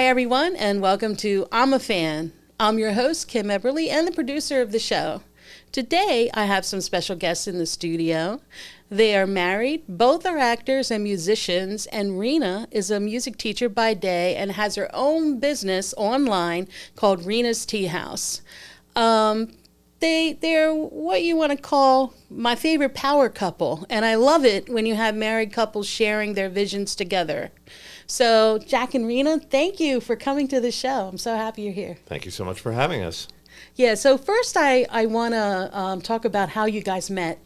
Hi, everyone, and welcome to I'm a Fan. I'm your host, Kim Eberly, and the producer of the show. Today, I have some special guests in the studio. They are married, both are actors and musicians, and Rina is a music teacher by day and has her own business online called Rina's Tea House. They're what you want to call my favorite power couple, and I love it when you have married couples sharing their visions together. So, Jack and Rina, thank you for coming to the show. I'm so happy you're here. Thank you so much for having us. Yeah, so first I want to talk about how you guys met.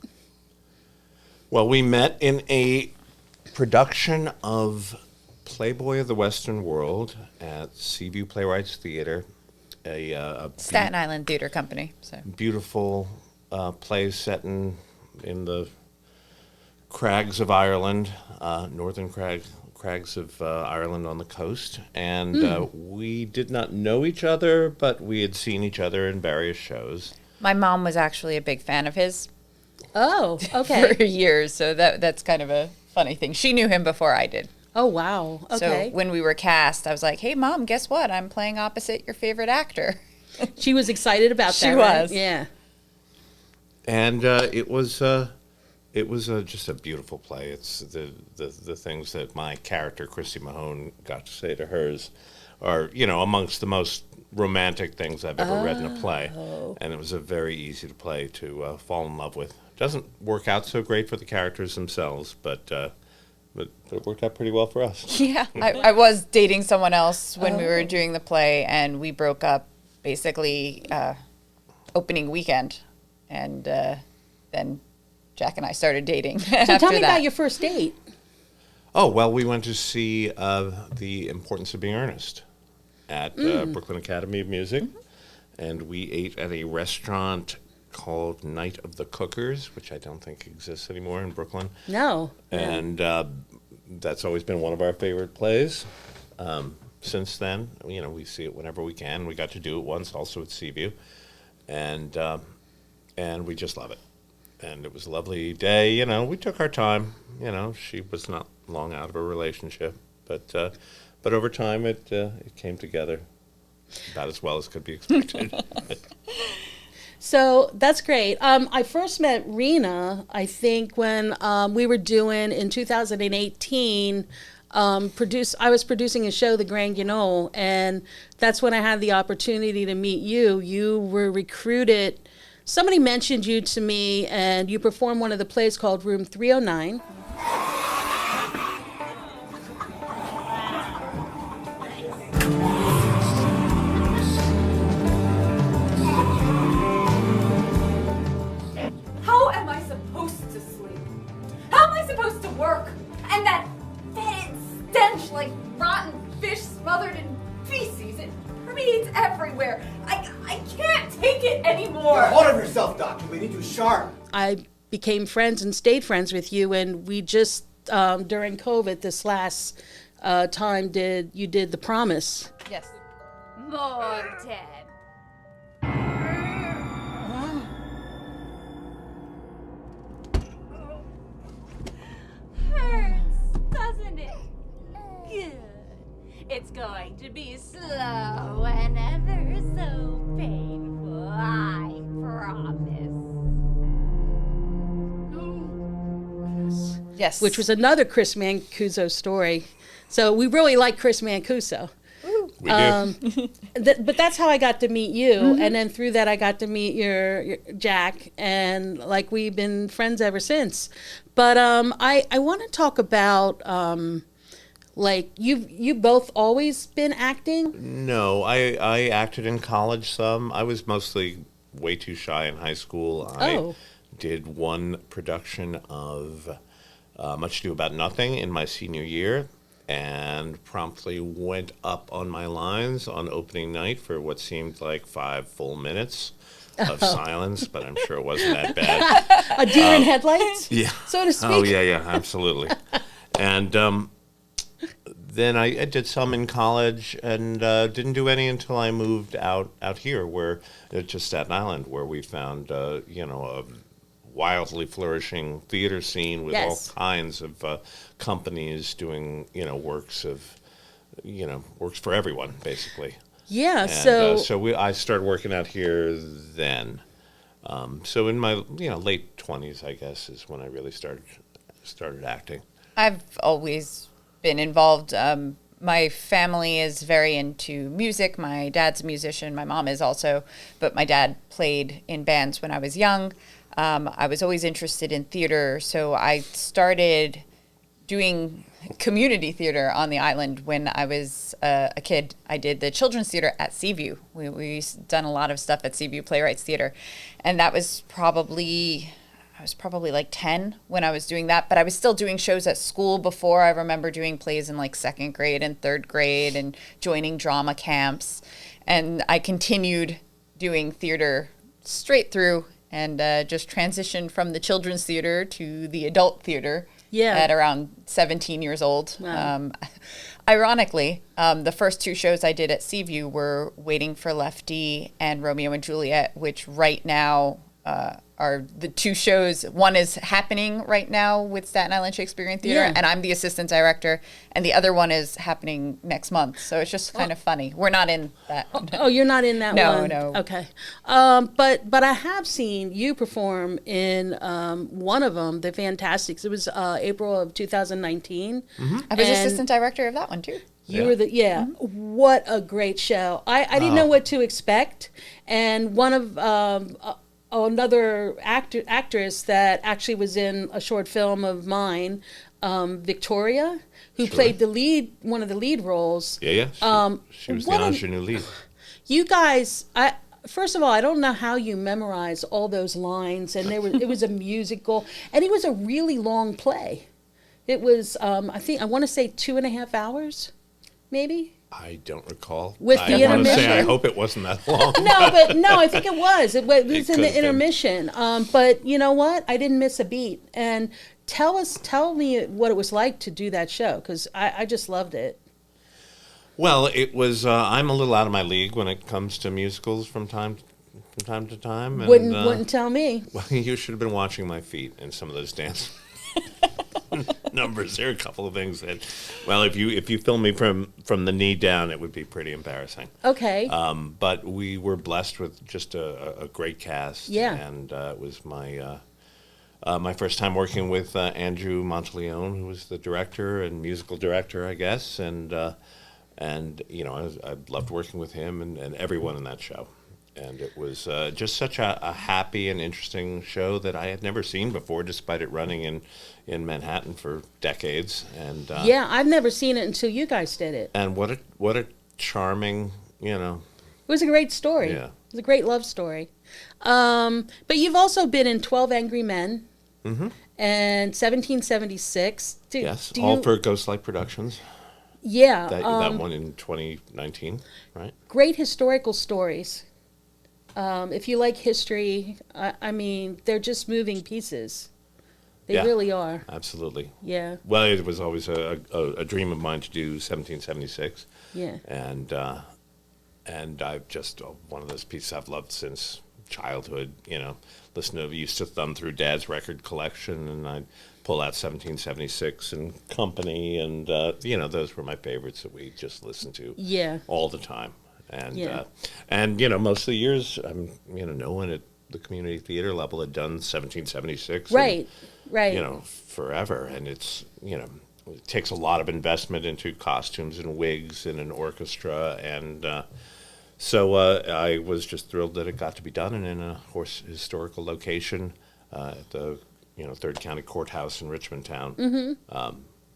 Well, we met in a production of Playboy of the Western World at Seaview Playwrights Theater, a Staten Island Theater Company. So beautiful play set in the crags of Ireland, northern crags of Ireland on the coast. And we did not know each other, but we had seen each other in various shows. my mom was actually a big fan of his Oh, okay. for years, so that's kind of a funny thing. She knew him before I did. Oh, wow. Okay. So when we were cast, I was like, "Hey, Mom, guess what? I'm playing opposite your favorite actor." She was excited about that, She right? was. Yeah. And it was just a beautiful play. It's the things that my character, Christy Mahone, got to say to hers are, amongst the most romantic things I've ever read in a play. And it was a very easy to play to fall in love with. Doesn't work out so great for the characters themselves, but it worked out pretty well for us. Yeah, I was dating someone else when we were doing the play, and we broke up basically opening weekend, and then Jack and I started dating. So after tell me that. about your first date. Oh, well, we went to see The Importance of Being Earnest at Brooklyn Academy of Music, and we ate at a restaurant called Night of the Cookers, which I don't think exists anymore in Brooklyn. No. And that's always been one of our favorite plays. Since then, we see it whenever we can. We got to do it once also at Seaview, and we just love it. And it was a lovely day. We took our time. She was not long out of a relationship, but over time it came together about as well as could be expected. So that's great. I first met Rina, I think, when we were doing, in 2018, I was producing a show, The Grand Guignol, and that's when I had the opportunity to meet you. You were recruited. Somebody mentioned you to me, and you performed one of the plays called Room 309. How am I supposed to sleep? How am I supposed to work? And that fetid stench like rotten fish smothered in feces, it permeates everywhere. I can't take it anymore. Get a hold of yourself, Doctor. We need you sharp. I became friends and stayed friends with you, and we just, during COVID, this last time, you did The Promise. Yes. More dead. Hurts, doesn't it? Good. It's going to be slow and ever so painful, I promise. Yes. Which was another Chris Mancuso story. So we really like Chris Mancuso. We do. But that's how I got to meet you, and then through that I got to meet your Jack, and like we've been friends ever since. But I want to talk about like you both always been acting. No, I acted in college some. I was mostly way too shy in high school. I did one production of Much Ado About Nothing in my senior year, and promptly went up on my lines on opening night for what seemed like 5 full minutes of silence, but I'm sure it wasn't that bad. A deer in headlights, Yeah. so to speak. Oh, yeah, absolutely. And then I did some in college and didn't do any until I moved out here, where to Staten Island, where we found, a wildly flourishing theater scene with Yes. all kinds of companies doing, works of works for everyone basically. Yeah. And, I started working out here then. So in my late 20s, I guess, is when I really started acting. I've always been involved. My family is very into music. My dad's a musician. My mom is also, but my dad played in bands when I was young. I was always interested in theater, so I started doing community theater on the island when I was a kid. I did the children's theater at Seaview. We've done a lot of stuff at Seaview Playwrights Theater, and that was I was probably like 10 when I was doing that, but I was still doing shows at school before. I remember doing plays in like second grade and third grade and joining drama camps. And I continued doing theater straight through and just transitioned from the children's theater to the adult theater at around 17 years old. Wow. Ironically, the first two shows I did at Seaview were Waiting for Lefty and Romeo and Juliet, which right now are the two shows. One is happening right now with Staten Island Shakespearean Theater, and I'm the assistant director, and the other one is happening next month. So it's just kind of funny. We're not in that. Oh, you're not in that one? No. Okay. But I have seen you perform in one of them, The Fantastics. It was April of 2019. I was assistant director of that one too. You were what a great show. I didn't know what to expect. And one of another actress that actually was in a short film of mine, Victoria, who played one of the lead roles. Yeah. She was the ingenue lead. You guys, first of all, I don't know how you memorize all those lines, and it was a musical, and it was a really long play. It was, I want to say 2.5 hours, maybe. I don't recall. With the I want to say intermission? I hope it wasn't that long. No, I think it was. It was It in the could've been. intermission. But you know what? I didn't miss a beat. And tell me what it was like to do that show, because I just loved it. Well, it was. I'm a little out of my league when it comes to musicals from time to time. And, Wouldn't tell me. Well, you should have been watching my feet in some of those dance numbers. There are a couple of things that, well, if you film me from the knee down, it would be pretty embarrassing. Okay. But we were blessed with just a great cast. Yeah. And it was my first time working with Andrew Monteleone, who was the director and musical director, I guess. And I loved working with him and everyone in that show. And it was just such a happy and interesting show that I had never seen before, despite it running in Manhattan for decades. And I've never seen it until you guys did it. And what a charming, It was a great story. Yeah. It was a great love story. But you've also been in 12 Angry Men and 1776. yes, all for Ghostlight Productions. Yeah. That one in 2019, right? Great historical stories. If you like history, I mean, they're just moving pieces. They really are. Absolutely. Yeah. Well, it was always a dream of mine to do 1776. Yeah. And I've just one of those pieces I've loved since childhood. Used to thumb through Dad's record collection, and I'd pull out 1776 and Company, and those were my favorites that we just listened to. Yeah. All the time. And Yeah. most of the years, no one at the community theater level had done 1776. Right. Forever. And it's, it takes a lot of investment into costumes and wigs and an orchestra. And so I was just thrilled that it got to be done and in a historical location at the, 3rd County Courthouse in Richmond Town.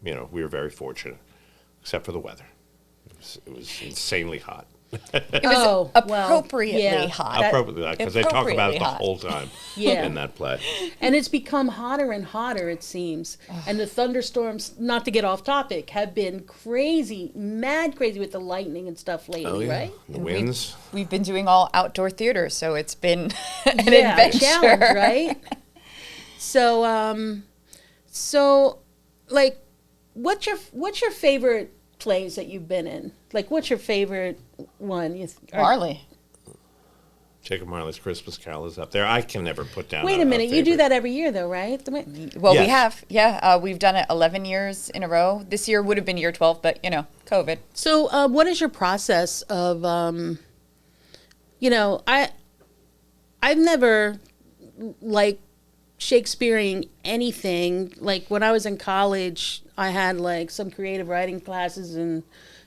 We were very fortunate, except for the weather. It was insanely hot. It was appropriately hot. Appropriately, because they talk about it the hot. whole time Yeah. in that play. And it's become hotter and hotter, it seems. And the thunderstorms, not to get off topic, have been mad crazy with the lightning and stuff lately, right? The winds. We've been doing all outdoor theater, so it's been an adventure. Challenge, right? So, like, what's your favorite plays that you've been in? Like, what's your favorite one? Marley. Jacob Marley's Christmas Carol is up there. I can never put down. Wait a minute, you do favorite. that every year, though, right? Well, we Yes. have, yeah. We've done it 11 years in a row. This year would have been year 12, but, COVID. So, what is your process of, I've never like Shakespearean anything. Like when I was in college, I had like some creative writing classes, and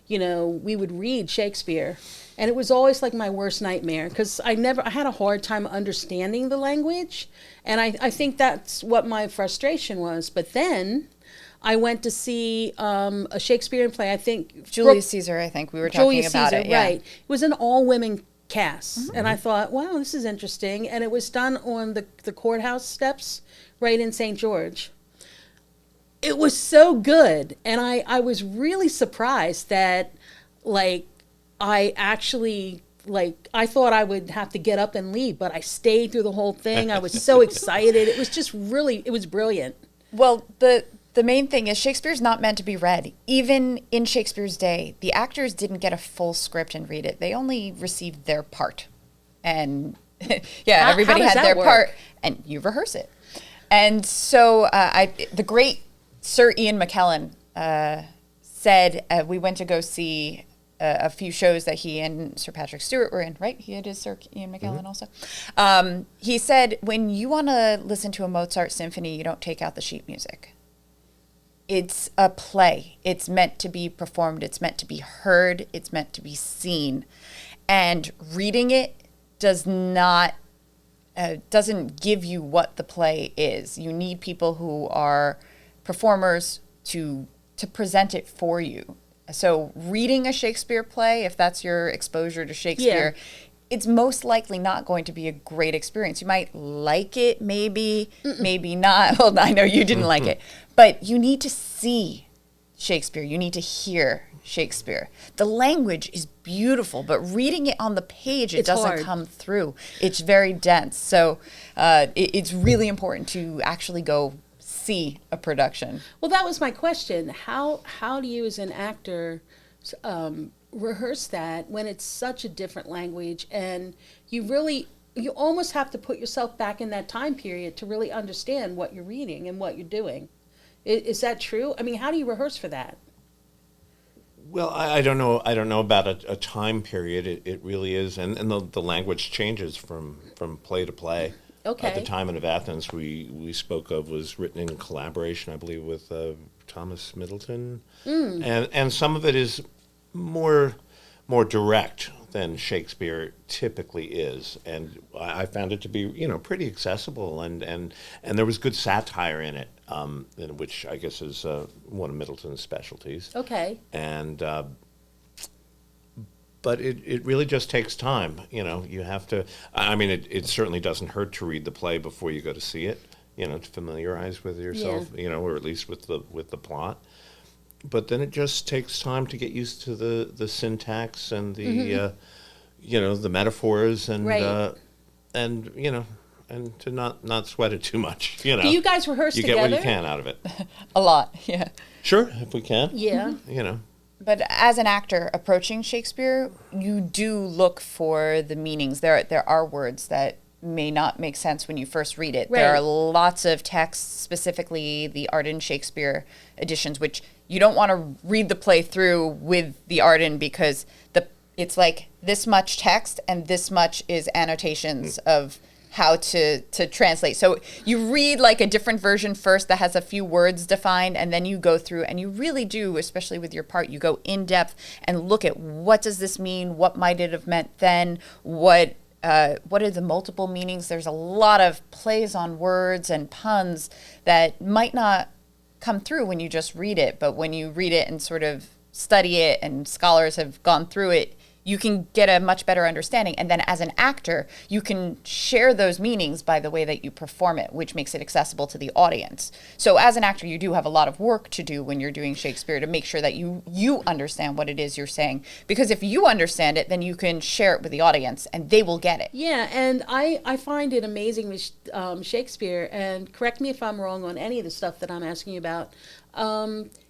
we would read Shakespeare, and it was always like my worst nightmare because I had a hard time understanding the language, and I think that's what my frustration was. But then I went to see a Shakespearean play. I think Julius Caesar, I think we were talking Julius about Caesar, it. Yeah. right? It was an all-women cast, and I thought, wow, this is interesting. And it was done on the courthouse steps, right in St. George. It was so good, and I was really surprised that, like, I actually, like, I thought I would have to get up and leave, but I stayed through the whole thing. I was so excited. It was just really, it was brilliant. Well, the main thing is Shakespeare's not meant to be read. Even in Shakespeare's day, the actors didn't get a full script and read it. They only received their part. And yeah, everybody how does had that their work? part, and you rehearse it. And so the great Sir Ian McKellen said, we went to go see a few shows that he and Sir Patrick Stewart were in, right? He is Sir Ian McKellen also. He said, when you want to listen to a Mozart symphony, you don't take out the sheet music. It's a play. It's meant to be performed. It's meant to be heard. It's meant to be seen. And reading it doesn't give you what the play is. You need people who are performers to present it for you. So reading a Shakespeare play, if that's your exposure to Shakespeare, it's most likely not going to be a great experience. You might like it, maybe not. Well, I know you didn't like it. But you need to see Shakespeare. You need to hear Shakespeare. The language is beautiful, but reading it on the page, it doesn't come through. It's very dense. So it's really important to actually go see a production. Well, that was my question. How do you as an actor rehearse that when it's such a different language, and you almost have to put yourself back in that time period to really understand what you're reading and what you're doing. Is that true? I mean, how do you rehearse for that? Well, I don't know. I don't know about a time period. It really is, and the language changes from play to play. Okay. The Timon of Athens we spoke of was written in collaboration, I believe, with Thomas Middleton, and some of it is more direct than Shakespeare typically is, and I found it to be pretty accessible, and there was good satire in it, which I guess is one of Middleton's specialties. Okay. And but it really just takes time. You have to. I mean, it certainly doesn't hurt to read the play before you go to see it. To familiarize with yourself. Or at least with the plot. But then it just takes time to get used to the syntax and the the metaphors and Right. and to not sweat it too much. Do you guys rehearse you together? get what you can out of it. A lot, yeah. Sure, if we can. Yeah. But as an actor approaching Shakespeare, you do look for the meanings. There are words that may not make sense when you first read it. Right. There are lots of texts, specifically the Arden Shakespeare editions, which you don't want to read the play through with the Arden because it's like this much text and this much is annotations of how to translate. So you read like a different version first that has a few words defined, and then you go through and you really do, especially with your part, you go in depth and look at what does this mean? What might it have meant then? What are the multiple meanings? There's a lot of plays on words and puns that might not come through when you just read it, but when you read it and sort of study it, and scholars have gone through it, you can get a much better understanding. And then as an actor, you can share those meanings by the way that you perform it, which makes it accessible to the audience. So as an actor, you do have a lot of work to do when you're doing Shakespeare to make sure that you understand what it is you're saying. Because if you understand it, then you can share it with the audience and they will get it. Yeah, and I find it amazing with Shakespeare, and correct me if I'm wrong on any of the stuff that I'm asking you about.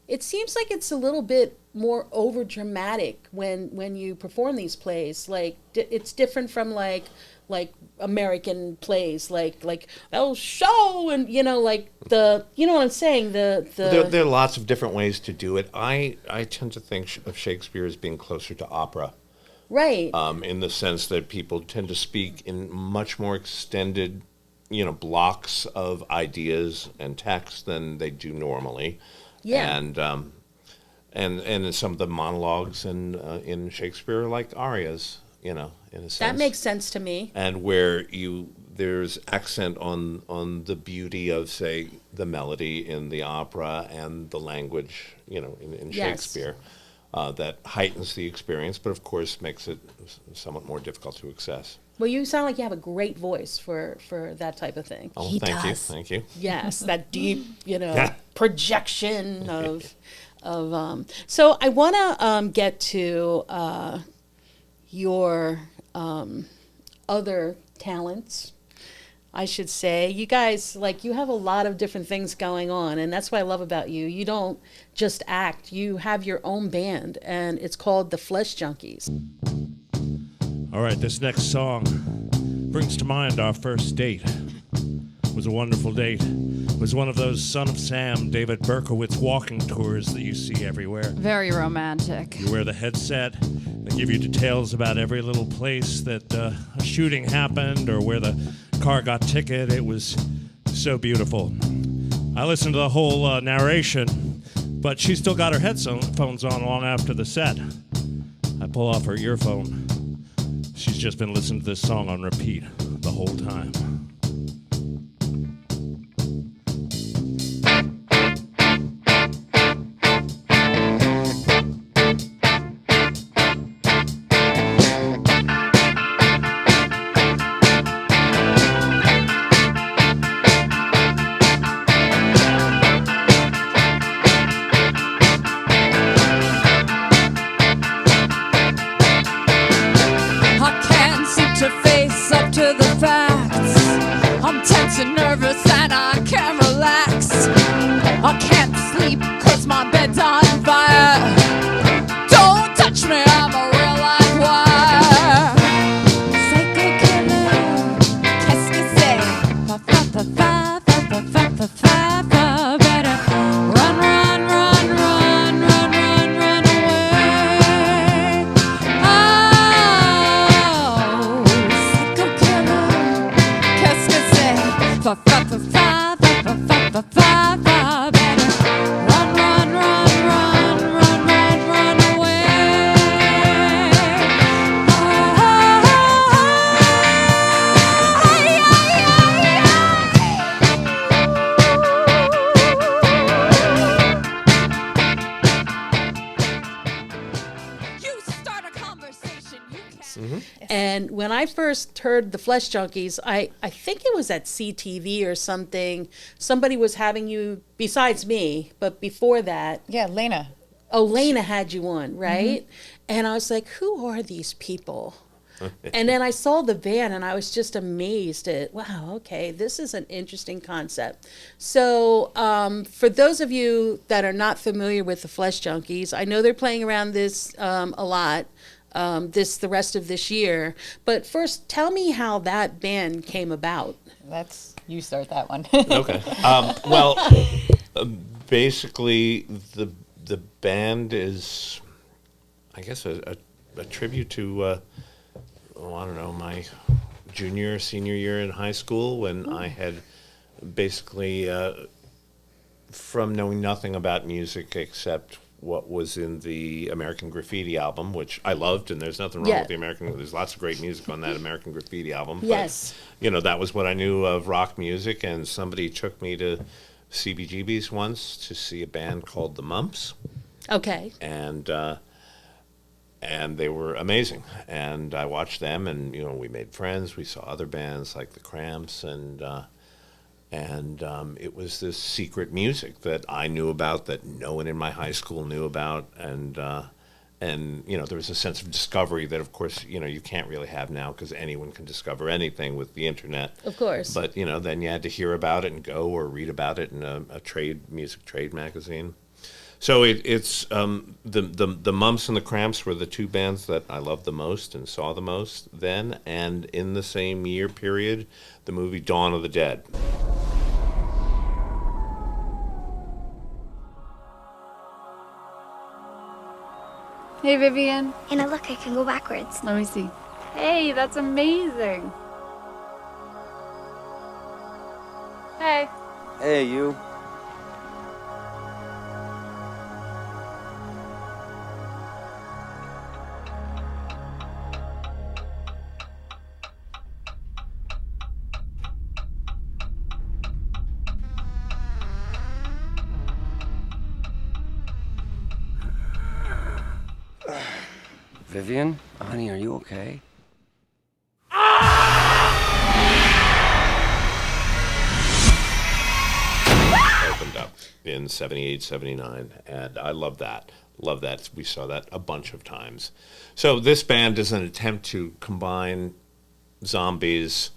it seems like it's a little bit more over dramatic when you perform these plays. Like it's different from like American plays, like oh show and like the what I'm saying There are lots of different ways to do it. I tend to think of Shakespeare as being closer to opera. right. In the sense that people tend to speak in much more extended, blocks of ideas and text than they do normally. Yeah. And in some of the monologues in Shakespeare are like arias, in a sense. That makes sense to me. And where there's accent on the beauty of, say, the melody in the opera and the language, in Yes. Shakespeare. That heightens the experience, but of course makes it somewhat more difficult to access. Well, you sound like you have a great voice for that type of thing. Oh, thank you. Yes, that deep, projection of. So I want to get to your other talents, I should say. You guys, you have a lot of different things going on, and that's what I love about you. You don't just act. You have your own band, and it's called the Flesh Junkies. All right, this next song brings to mind our first date. It was a wonderful date. It was one of those Son of Sam, David Berkowitz walking tours that you see everywhere. Very romantic. You wear the headset. They give you details about every little place that a shooting happened or where the car got ticketed. It was so beautiful. I listened to the whole narration, but she still got her headphones on long after the set. I pull off her earphone. She's just been listening to this song on repeat the whole time. And when I first heard the Flesh Junkies, I think it was at CTV or something. Somebody was having you, besides me, but before that. Yeah, Lena. Oh, Lena had you on, right? Mm-hmm. And I was like, who are these people? And then I saw the band and I was just amazed at, wow, okay, this is an interesting concept. So for those of you that are not familiar with the Flesh Junkies, I know they're playing around this a lot. The rest of this year. But first, tell me how that band came about. You start that one. Okay. Basically, the band is, I guess, a tribute to, my senior year in high school when I had basically, from knowing nothing about music except what was in the American Graffiti album, which I loved, and there's nothing wrong with the American. There's lots of great music on that American Graffiti album. Yes. But, that was what I knew of rock music, and somebody took me to CBGB's once to see a band called the Mumps. Okay. And they were amazing. And I watched them, and, we made friends. We saw other bands like the Cramps, and it was this secret music that I knew about that no one in my high school knew about, and there was a sense of discovery that, of course, you can't really have now because anyone can discover anything with the internet. Of course. But then you had to hear about it and go or read about it in a music trade magazine. So it's the Mumps and the Cramps were the two bands that I loved the most and saw the most then, and in the same year period, the movie Dawn of the Dead. Hey, Vivian. Anna, look, I can go backwards. Let me see. Hey, that's amazing. Hey. Hey, you. Vivian? Honey, are you okay? Opened up in 78, 79, and I love that. Love that. We saw that a bunch of times. So this band is an attempt to combine zombies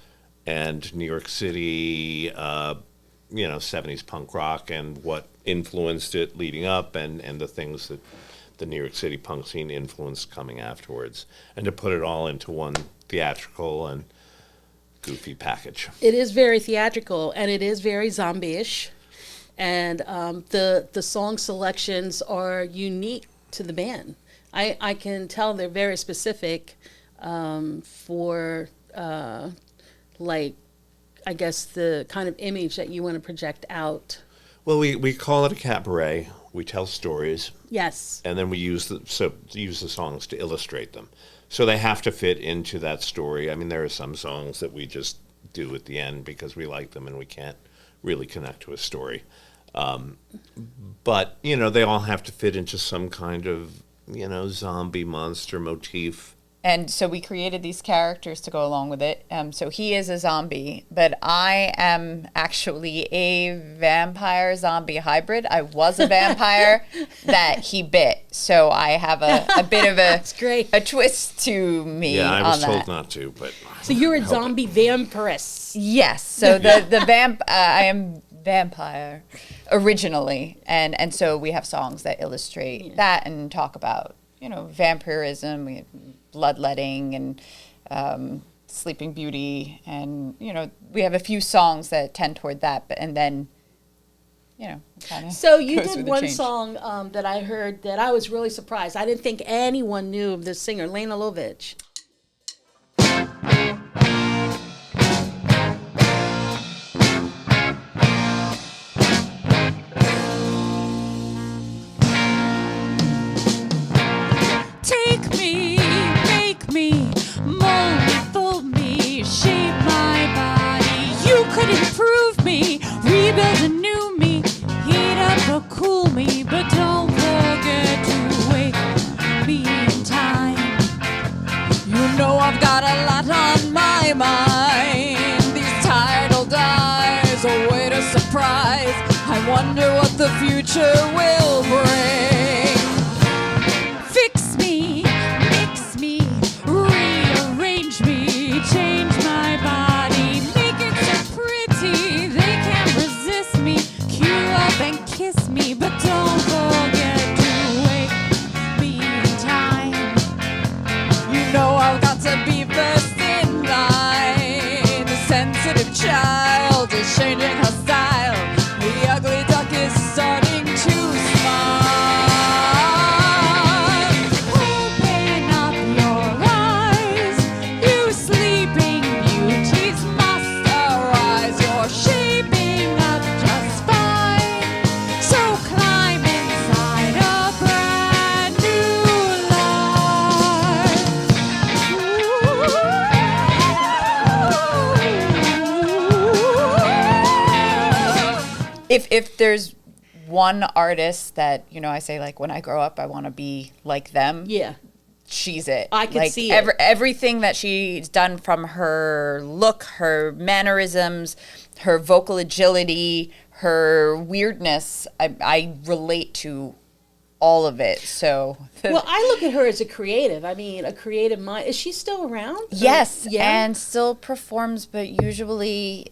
and New York City, 70s punk rock and what influenced it leading up and the things that the New York City punk scene influenced coming afterwards, and to put it all into one theatrical and goofy package. It is very theatrical, and it is very zombie-ish. And the song selections are unique to the band. I can tell they're very specific for, I guess, the kind of image that you want to project out. Well, we call it a cabaret. We tell stories. Yes. And then we use the songs to illustrate them. So they have to fit into that story. I mean, there are some songs that we just do at the end because we like them and we can't really connect to a story. But, they all have to fit into some kind of, zombie monster motif. And so we created these characters to go along with it. So he is a zombie, but I am actually a vampire zombie hybrid. I was a vampire that he bit. So I have a bit of That's great. a twist to me. Yeah, I was on told that. not to, but So you're a help zombie vampirist. Yes. So I am vampire originally, and so we have songs that illustrate that and talk about vampirism, we have bloodletting and Sleeping Beauty, and we have a few songs that tend toward that, but and then kind of. So you goes did with the one change. song that I heard that I was really surprised. I didn't think anyone knew of this singer, Lena Lovitch. Take me, make me, mold me, fold me, shape my body. You could improve me, rebuild a new me, heat up or cool me, but don't forget to wake me in time. You know I've got a lot on my mind. These tidal dives are way to surprise. I wonder what the future will bring. Fix me, mix me, rearrange me, change my body, make it so pretty they can't resist me. Cue up and kiss me, but don't forget to wake me in time. You know I've got to be first in line. The sensitive child is changing her style. The ugly duck is starting to smile. Open up your eyes, you sleeping beauties must arise. You're shaping up just fine, so climb inside a brand new life. If there's one artist that I say, like, when I grow up I want to be like them, Yeah. she's it. I can like, see it. Everything that she's done, from her look, her mannerisms, her vocal agility, her weirdness, I relate to all of it. So Well, I look at her as a creative. I mean, a creative mind. Is she still around? yes, Yeah. and still performs, but usually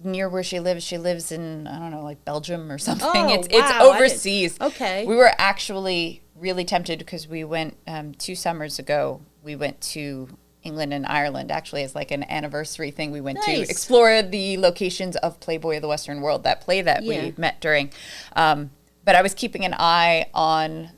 near where she lives. She lives in, I don't know, like Belgium or something. Oh, It's wow, I overseas. didn't- okay. We were actually really tempted because we went 2 summers ago. We went to England and Ireland, actually, as like an anniversary thing. We went to Nice. explore the locations of Playboy of the Western World, that play that Yeah. we met during. But I was keeping an eye on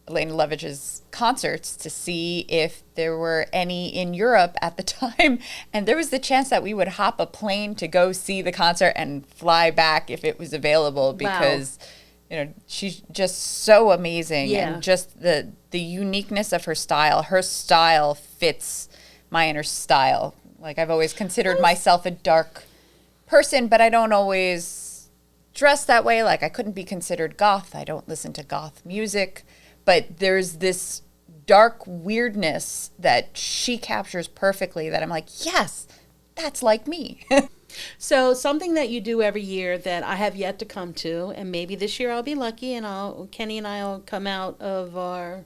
Elena Levich's concerts to see if there were any in Europe at the time. And there was the chance that we would hop a plane to go see the concert and fly back if it was available, because she's just so amazing. Yeah. And just the uniqueness of her style. Her style fits my inner style. Like, I've always considered myself a dark person, but I don't always dress that way. Like, I couldn't be considered goth. I don't listen to goth music. But there's this dark weirdness that she captures perfectly that I'm like, yes, that's like me. So something that you do every year that I have yet to come to, and maybe this year I'll be lucky and Kenny and I will come out of our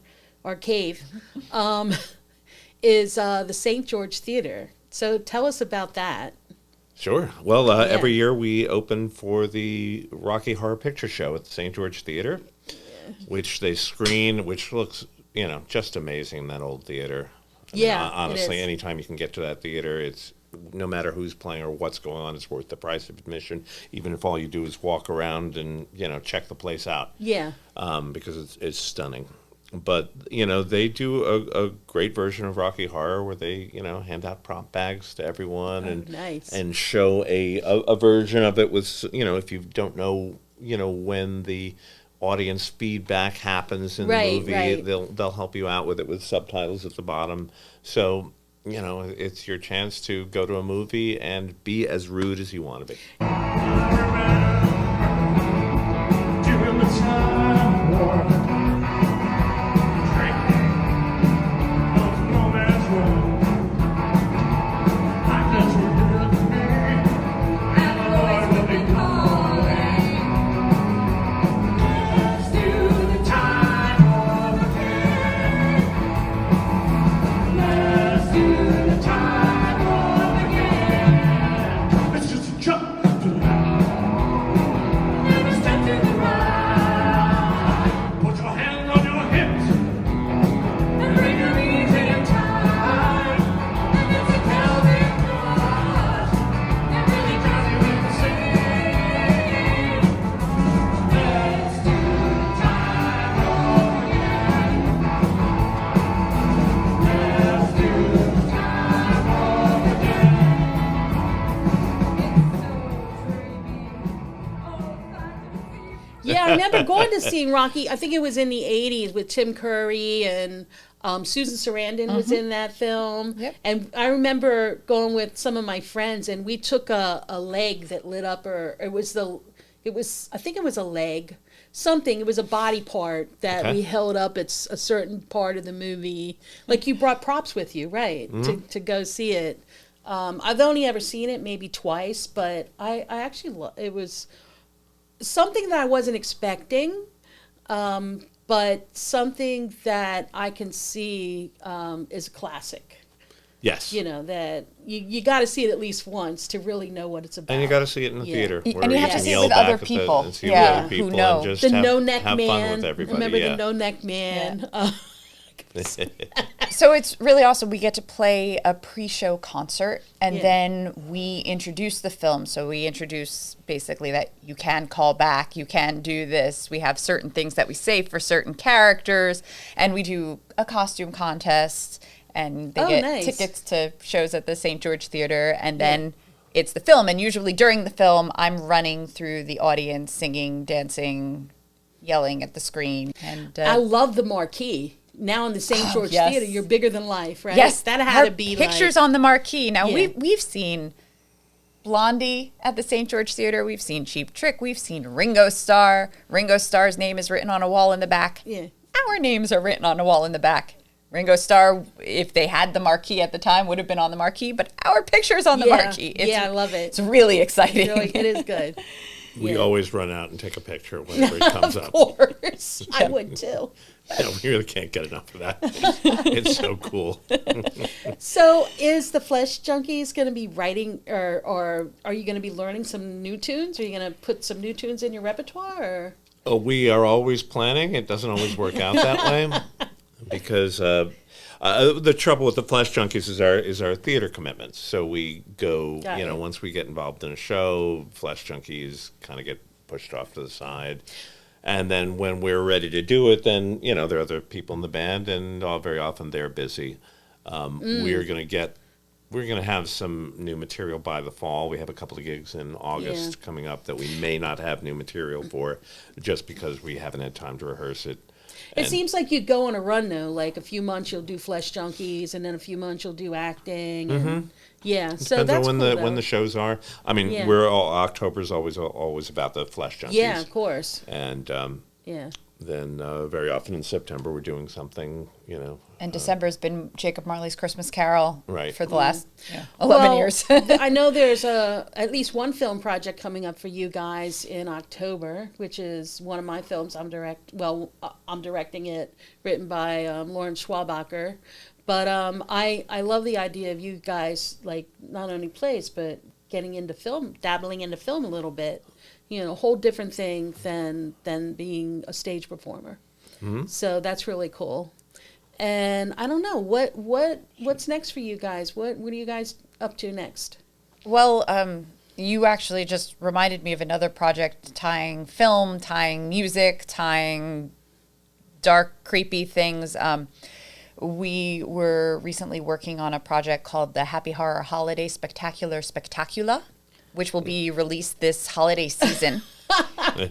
cave, is the St. George Theater. So tell us about that. Sure. Well, every year we open for the Rocky Horror Picture Show at the St. George Theater, which they screen, which looks, just amazing, that old theater. I mean, Yeah, honestly, it is. anytime you can get to that theater, it's, no matter who's playing or what's going on, it's worth the price of admission, even if all you do is walk around and, check the place out. Yeah. Because it's stunning. But, they do a great version of Rocky Horror where they, hand out prop bags to everyone and nice. and show a version of it with, if you don't know, when the audience feedback happens in the movie, right. they'll help you out with it with subtitles at the bottom. So, it's your chance to go to a movie and be as rude as you want to be. During the time war, drinking of no man's road. I just remember me, and the Lord will be calling. Let's do the time war again. Let's do the time war again. Let's just jump to the never step to the right. Put your hands on your hips and bring them easy in time. And it's a Celtic cross that really drives you insane. Let's do time over again. Let's do time over again. Yeah, I remember going to see Rocky. I think it was in the 80s with Tim Curry and Susan Sarandon was in that film. Yep. And I remember going with some of my friends, and we took a leg that lit up, or I think it was a leg, something. It was a body part that Okay. we held up at a certain part of the movie. Like, you brought props with you, right, to go see it. I've only ever seen it maybe twice, but I actually it was something that I wasn't expecting, but something that I can see is a classic. Yes. That you got to see it at least once to really know what it's about. And you got to see it in the Yeah. theater. And where you have to can see it yell with back other at the- people. and see Yeah, with other who people know. and just The have, no neck have man. fun with everybody. Remember yeah. the no neck man? So it's really awesome. We get to play a pre-show concert, and Yeah. then we introduce the film. So we introduce basically that you can call back, you can do this. We have certain things that we say for certain characters, and we do a costume contest, and they Oh, get nice. tickets to shows at the St. George Theater, and then it's the film. And usually during the film, I'm running through the audience, singing, dancing, yelling at the screen. And I love the marquee. Now in the St. George yes. Theater, you're bigger than life, right? yes, that had her to be pictures like, on the marquee. Now Yeah. we've seen Blondie at the St. George Theater. We've seen Cheap Trick. We've seen Ringo Starr. Ringo Starr's name is written on a wall in the back. Yeah. Our names are written on a wall in the back. Ringo Starr, if they had the marquee at the time, would have been on the marquee, but our picture's on the Yeah. marquee. Yeah, I love it. It's really exciting. It is good. We Yeah. always run out and take a picture whenever it comes up. Of course, I would too. Yeah, we really can't get enough of that. It's so cool. So, is the Flesh Junkies going to be writing, or are you going to be learning some new tunes? Are you going to put some new tunes in your repertoire? Or? We are always planning. It doesn't always work out that way because the trouble with the Flesh Junkies is our theater commitments. So we go, Got it. once we get involved in a show, Flesh Junkies kind of get pushed off to the side. And then when we're ready to do it, then, there are other people in the band, and very often they're busy. We're going to have some new material by the fall. We have a couple of gigs in August coming up that we may not have new material for just because we haven't had time to rehearse it. It seems like you go on a run though. Like a few months you'll do Flesh Junkies, and then a few months you'll do acting. And, yeah, so Depends that's on cool, when though. the shows are. I mean, Yeah. October's always about the Flesh Junkies. Yeah, of course. And Yeah. then very often in September we're doing something, And December's been Jacob Marley's Christmas Carol Right. for the last 11 Well, years. I know there's at least one film project coming up for you guys in October, which is one of my films. I'm directing it, written by Lauren Schwabacher. But I love the idea of you guys, like, not only plays, but getting into film, dabbling into film a little bit. A whole different thing than being a stage performer. So that's really cool. And I don't know, what's next for you guys? What are you guys up to next? Well, you actually just reminded me of another project tying film, tying music, tying dark, creepy things. We were recently working on a project called the Happy Horror Holiday Spectacular, which will be released this holiday season.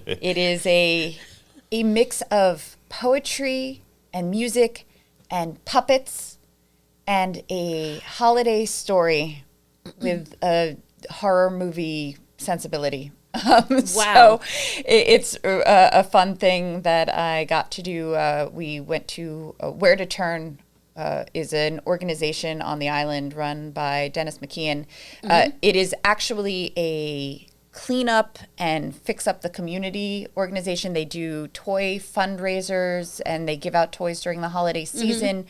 It is a mix of poetry and music and puppets and a holiday story with a horror movie sensibility. So it's a fun thing that I got to do. We went to Where to Turn is an organization on the island run by Dennis McKeon. It is actually a cleanup and fix up the community organization. They do toy fundraisers and they give out toys during the holiday season.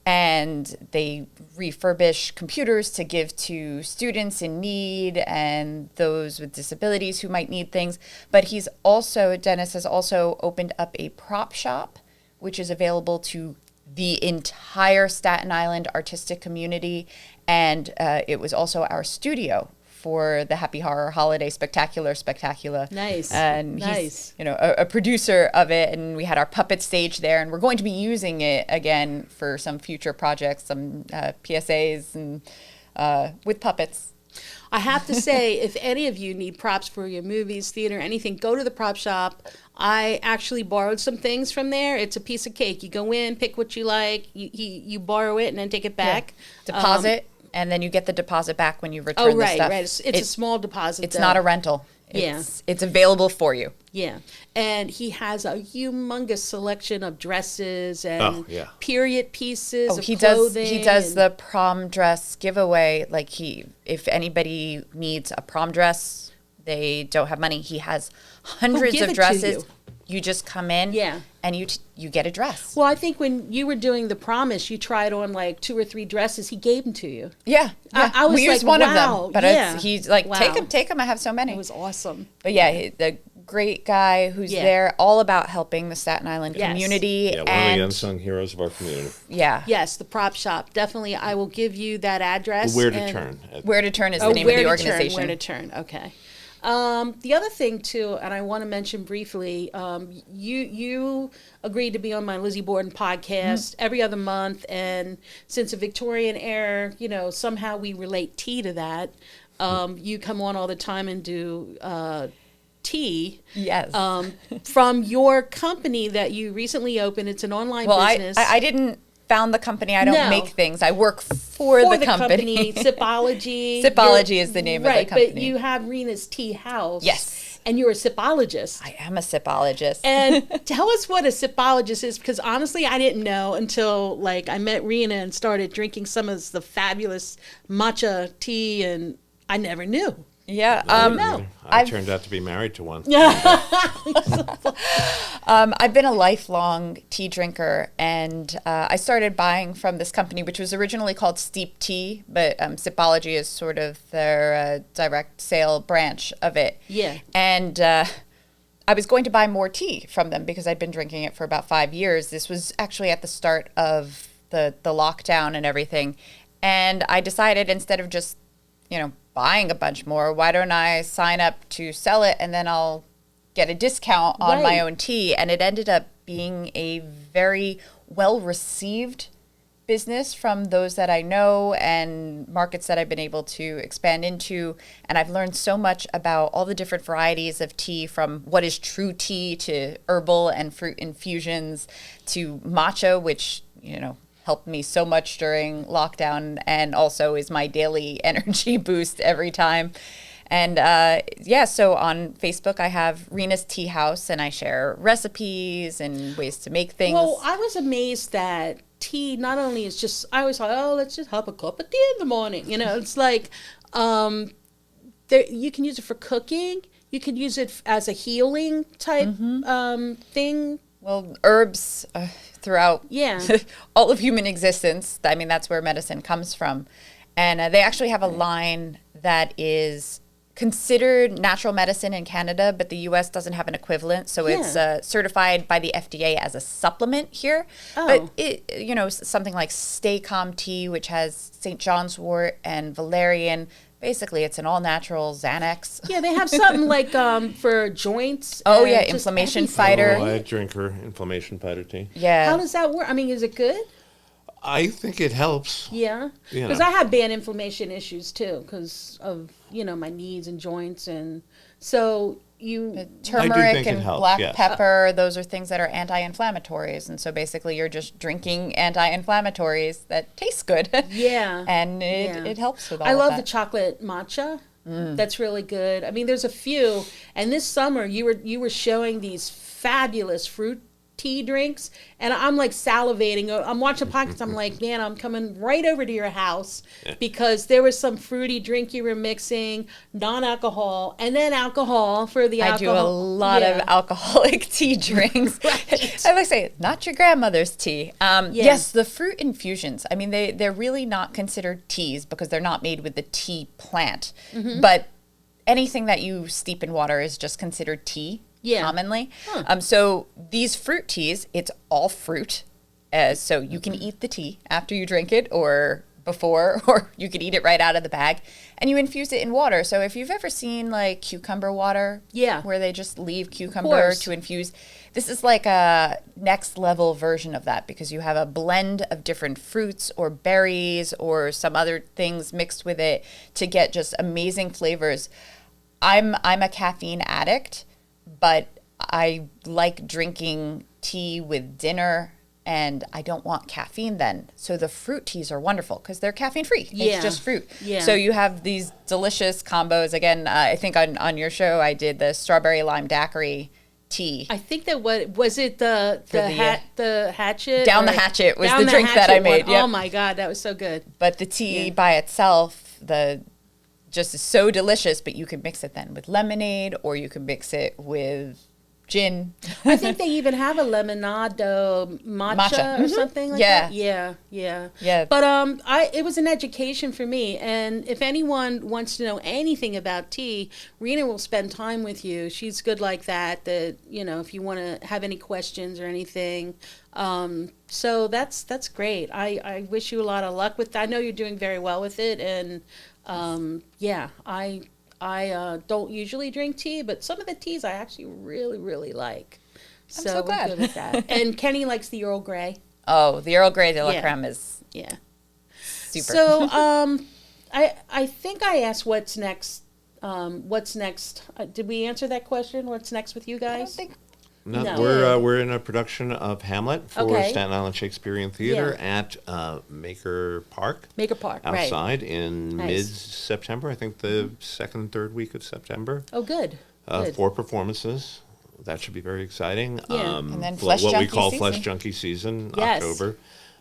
And they refurbish computers to give to students in need and those with disabilities who might need things. But Dennis has also opened up a prop shop, which is available to the entire Staten Island artistic community. And it was also our studio for the Happy Horror Holiday Spectacular. Nice. And nice. he's, a producer of it, and we had our puppet stage there, and we're going to be using it again for some future projects, some PSAs and with puppets. I have to say, if any of you need props for your movies, theater, anything, go to the prop shop. I actually borrowed some things from there. It's a piece of cake. You go in, pick what you like, you borrow it, and then take it back. Deposit. And then you get the deposit back when you return the stuff. Right. It's a small deposit. It's not a rental. Yeah. It's available for you. Yeah. And he has a humongous selection of dresses and period pieces of he clothing. He does the prom dress giveaway. Like if anybody needs a prom dress, they don't have money. He has hundreds give of it to dresses. you. You just come in and you get a dress. Well, I think when you were doing the promise, you tried on like 2 or 3 dresses. He gave them to you. Yeah. I was we used like, one wow, of them. But he's like, take them. I have so many. It was awesome. But the great guy who's there, all about helping the Staten Island community. Yeah, one of the unsung heroes of our community. Yeah. Yes, the prop shop. Definitely, I will give you that address. Where to Turn. Where to Turn is the name of the organization. Where to Turn, okay. The other thing, too, and I want to mention briefly, you agreed to be on my Lizzie Borden podcast every other month, and since a Victorian era, somehow we relate tea to that. You come on all the time and do tea. Yes. From your company that you recently opened. It's an online business. I didn't found the company. I don't make things. I work for the company. Sipology. Sipology is the name of the company. Right, but you have Rina's Tea House. Yes. And you're a sipologist. I am a sipologist. And tell us what a sipologist is, because honestly, I didn't know until I met Rina and started drinking some of the fabulous matcha tea, and I never knew. Yeah. No. I turned out to be married to one. I've been a lifelong tea drinker, and I started buying from this company, which was originally called Steep Tea, but Sipology is sort of their direct sale branch of it. Yeah. And I was going to buy more tea from them because I'd been drinking it for about 5 years. This was actually at the start of the lockdown and everything. And I decided, instead of just, buying a bunch more, why don't I sign up to sell it, and then I'll get a discount on my own tea. And it ended up being a very well received business from those that I know and markets that I've been able to expand into. And I've learned so much about all the different varieties of tea, from what is true tea to herbal and fruit infusions to matcha, which, helped me so much during lockdown and also is my daily energy boost every time. And so on Facebook, I have Rina's Tea House, and I share recipes and ways to make things. Well, I was amazed that tea not only is just, I always thought, oh, let's just have a cup of tea in the morning. It's like you can use it for cooking. You can use it as a healing type thing. Well, herbs throughout Yeah. all of human existence. I mean, that's where medicine comes from. And they actually have a line that is considered natural medicine in Canada, but the U.S. doesn't have an equivalent. So it's certified by the FDA as a supplement here. But, something like Stay Calm tea, which has St. John's wort and valerian. Basically, it's an all-natural Xanax. Yeah, they have something like for joints. Oh, and yeah, just inflammation everything. fighter. Oh, I drink her inflammation fighter tea. Yeah. How does that work? I mean, is it good? I think it helps. Yeah. Because I have bad inflammation issues too, because of, my knees and joints. And so Turmeric think it and helps, black yes. pepper, those are things that are anti-inflammatories. And so basically you're just drinking anti-inflammatories that taste good. Yeah. And it helps with all I of love that. the chocolate matcha. That's really good. I mean, there's a few. And this summer you were showing these fabulous fruit tea drinks, and I'm like salivating. I'm watching podcasts. I'm like, man, I'm coming right over to your house because there was some fruity drink you were mixing, non-alcohol, and then alcohol for the alcohol. I do a lot of alcoholic tea drinks. I like to say, not your grandmother's tea. Yes, the fruit infusions. I mean, they're really not considered teas because they're not made with the tea plant. But anything that you steep in water is just considered tea. Commonly. So these fruit teas, it's all fruit. So you can eat the tea after you drink it or before, or you could eat it right out of the bag, and you infuse it in water. So if you've ever seen like cucumber water, where they just leave cucumber to infuse, this is like a next level version of that, because you have a blend of different fruits or berries or some other things mixed with it to get just amazing flavors. I'm a caffeine addict, but I like drinking tea with dinner, and I don't want caffeine then. So the fruit teas are wonderful because they're caffeine free. It's just fruit. So you have these delicious combos. Again, I think on your show I did the strawberry lime daiquiri tea. I think that was it the hatchet? Down the hatchet was the drink that I made. Yep. Oh my God, that was so good. But the tea by itself, just is so delicious, but you could mix it then with lemonade, or you could mix it with gin. I think they even have a lemonado matcha or something like that. Yeah. But it was an education for me, and if anyone wants to know anything about tea, Rina will spend time with you. She's good like that. If you want to have any questions or anything. So that's great. I wish you a lot of luck with that. I know you're doing very well with it, and I don't usually drink tea, but some of the teas I actually really, really like. I'm so glad. We're good with that. And Kenny likes the Earl Grey. Oh, the Earl Grey de la Creme is super. So I think I asked what's next. Did we answer that question? What's next with you guys? I don't think. No. We're in a production of Hamlet for Staten Island Shakespearean Theater at Maker Park. Outside in mid-September. I think the second, third week of September. Oh, good. 4 performances. That should be very exciting. Yeah. And then what we call season. Flesh Junkie season, Yes. October.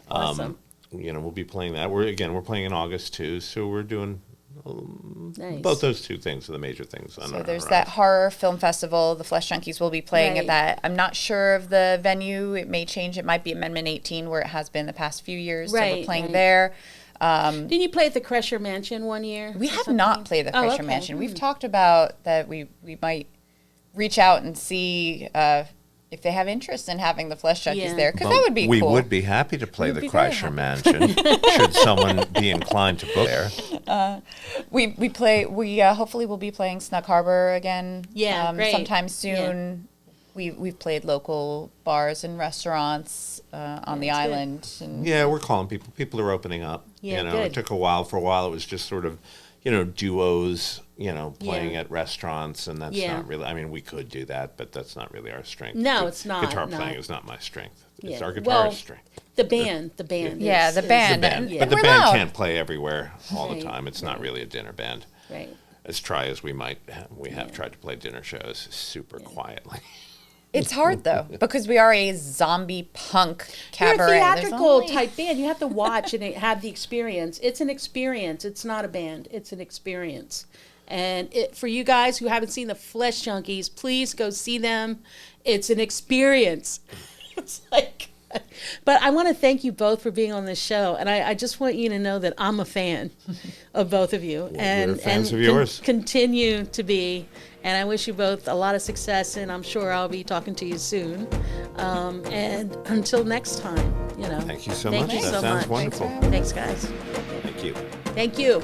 Awesome. We'll be playing that. We're playing in August too, so we're doing Nice. Both those two things are the major things. On So our there's horizon. that horror film festival. The Flesh Junkies will be playing Right. at that. I'm not sure of the venue. It may change. It might be Amendment 18 where it has been the past few years. So Right, we're playing right. there. Didn't you play at the Crusher Mansion one year? We or have something? not played the Oh, Crusher okay. Mansion. We've talked about that we might reach out and see if they have interest in having the Flesh Junkies Yeah. there, because Well, that would be we cool. would be happy to play We'd the be very Kreischer Mansion should someone be inclined to book there. We play. We hopefully will be playing Snug Harbor again. Yeah, great. Sometime soon. We've played local bars and restaurants on the that's good. island. And Yeah, we're calling people. People are opening up. Yeah, you know, good. it took a while. For a while, it was just sort of, duos. Playing Yeah. at restaurants, and that's Yeah. not really. I mean, we could do that, but that's not really our strength. No, Gu- it's not, Guitar no. playing is not my strength. It's Yeah. our guitarist Well, strength. The band. Yeah, is- the is- band. The band, Yeah. but the We're band loud. can't play everywhere all Right, the time. It's not really a dinner band. Right. As try as we might, we have tried to play dinner shows super quietly. It's hard though because we are a zombie punk You're a cabaret. There's theatrical only- type band. You have to watch and have the experience. It's an experience. It's not a band. It's an experience. And for you guys who haven't seen the Flesh Junkies, please go see them. It's an experience. It's like, but I want to thank you both for being on this show, and I just want you to know that I'm a fan of both of you, and fans and of yours. continue to be. And I wish you both a lot of success, and I'm sure I'll be talking to you soon. And until next time, Thank you so Thank much. you That so sounds much. wonderful. Thanks, guys. Thank you. Thank you.